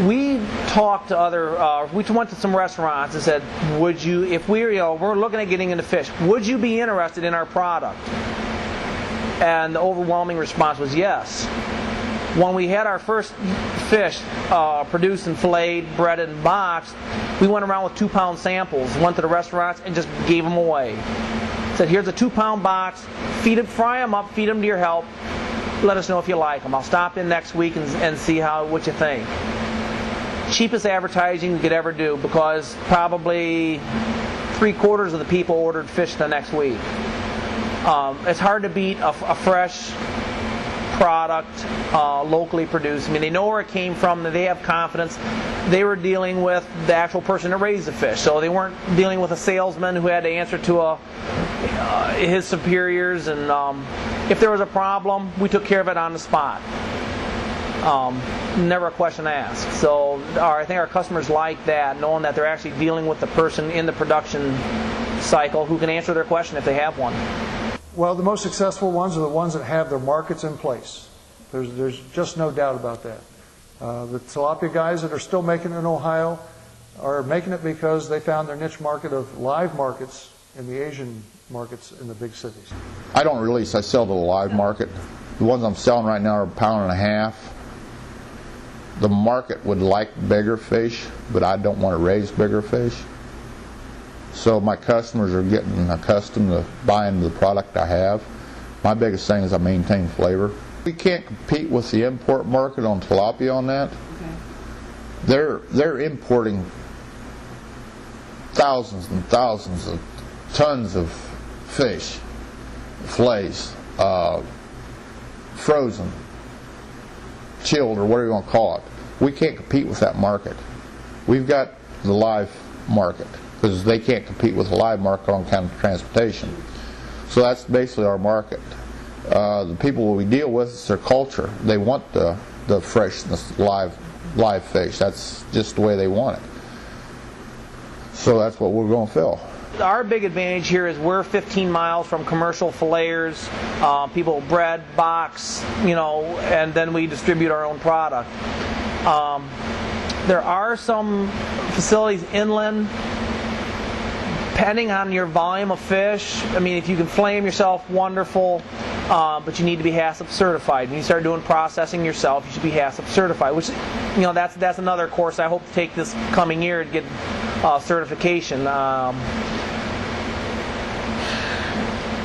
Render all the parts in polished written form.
We talked to other, we went to some restaurants and said, would you, if we're looking at getting into fish, would you be interested in our product? And the overwhelming response was yes. When we had our first fish produced and filleted, breaded, and boxed, we went around with 2-pound samples, went to the restaurants, and just gave them away. Said, here's a 2-pound box, fry them up, feed them to your help, let us know if you like them. I'll stop in next week and see what you think. Cheapest advertising we could ever do, because probably 3/4 of the people ordered fish the next week. It's hard to beat a fresh product, locally produced. I mean, they know where it came from, they have confidence. They were dealing with the actual person that raised the fish, so they weren't dealing with a salesman who had to answer to his superiors, and if there was a problem, we took care of it on the spot. Never a question asked. So I think our customers like that, knowing that they're actually dealing with the person in the production cycle who can answer their question if they have one. Well, the most successful ones are the ones that have their markets in place. There's just no doubt about that. The tilapia guys that are still making it in Ohio are making it because they found their niche market of live markets in the Asian markets in the big cities. I don't release, I sell to the live market. The ones I'm selling right now are 1.5 pounds. The market would like bigger fish, but I don't want to raise bigger fish. So my customers are getting accustomed to buying the product I have. My biggest thing is I maintain flavor. We can't compete with the import market on tilapia on that. Okay. They're importing thousands and thousands of tons of fish, fillets, frozen, chilled, or whatever you want to call it. We can't compete with that market. We've got the live market, because they can't compete with the live market on account of transportation. So that's basically our market. The people we deal with, it's their culture. They want the freshness, live fish. That's just the way they want it. So that's what we're going to fill. Our big advantage here is we're 15 miles from commercial filleters, people bread, box, and then we distribute our own product. There are some facilities inland, depending on your volume of fish. I mean, if you can flame yourself, wonderful, but you need to be HACCP certified. When you start doing processing yourself, you should be HACCP certified, which, that's another course I hope to take this coming year to get certification.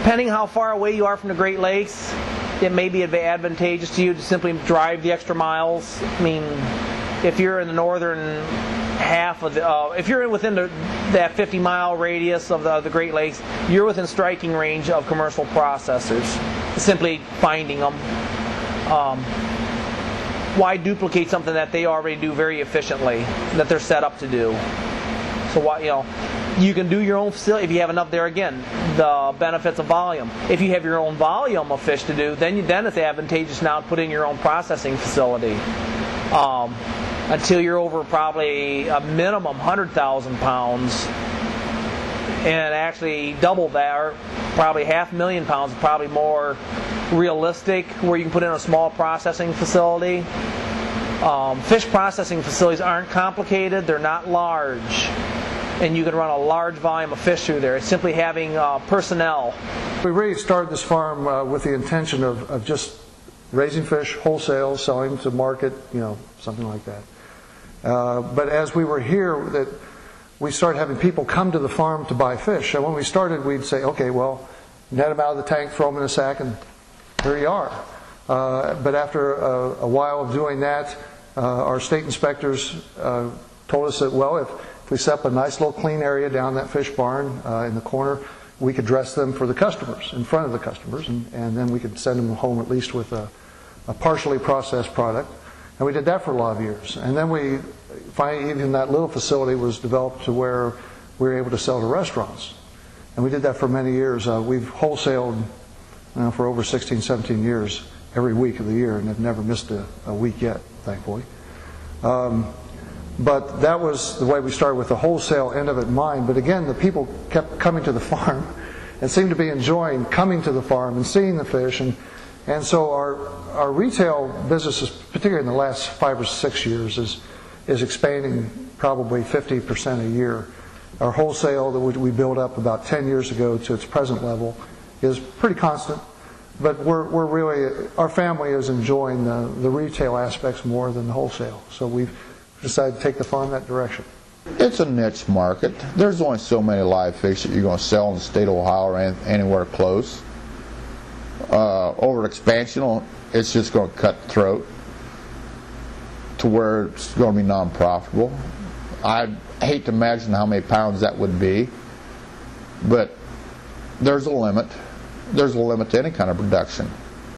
Depending how far away you are from the Great Lakes, it may be advantageous to you to simply drive the extra miles. I mean, if you're in the northern half of if you're within that 50-mile radius of the Great Lakes, you're within striking range of commercial processors. Simply finding them. Why duplicate something that they already do very efficiently, that they're set up to do? So why, you can do your own facility if you have enough there. Again, the benefits of volume. If you have your own volume of fish to do, then it's advantageous now to put in your own processing facility. Until you're over probably a minimum 100,000 pounds, and actually double that, or probably 500,000 pounds, probably more realistic, where you can put in a small processing facility. Fish processing facilities aren't complicated, they're not large, and you can run a large volume of fish through there. It's simply having personnel. We really started this farm with the intention of just raising fish wholesale, selling to market, something like that. But as we were here, we started having people come to the farm to buy fish. So when we started, we'd say, okay, well, net them out of the tank, throw them in a sack, and here you are. But after a while of doing that, our state inspectors told us that, well, if we set up a nice little clean area down that fish barn in the corner, we could dress them for the customers, in front of the customers, and then we could send them home at least with a partially processed product. And we did that for a lot of years. And then we finally, even that little facility was developed to where we were able to sell to restaurants. And we did that for many years. We've wholesaled for over 16, 17 years, every week of the year, and have never missed a week yet, thankfully. But that was the way we started, with the wholesale end of it in mind. But again, the people kept coming to the farm and seemed to be enjoying coming to the farm and seeing the fish. And so our retail business, particularly in the last 5 or 6 years, is expanding probably 50% a year. Our wholesale that we built up about 10 years ago to its present level is pretty constant, but we're really, our family is enjoying the retail aspects more than the wholesale. So we've decided to take the farm that direction. It's a niche market. There's only so many live fish that you're going to sell in the state of Ohio or anywhere close. Over expansion, it's just going to cut throat to where it's going to be non-profitable. I hate to imagine how many pounds that would be, but there's a limit. There's a limit to any kind of production.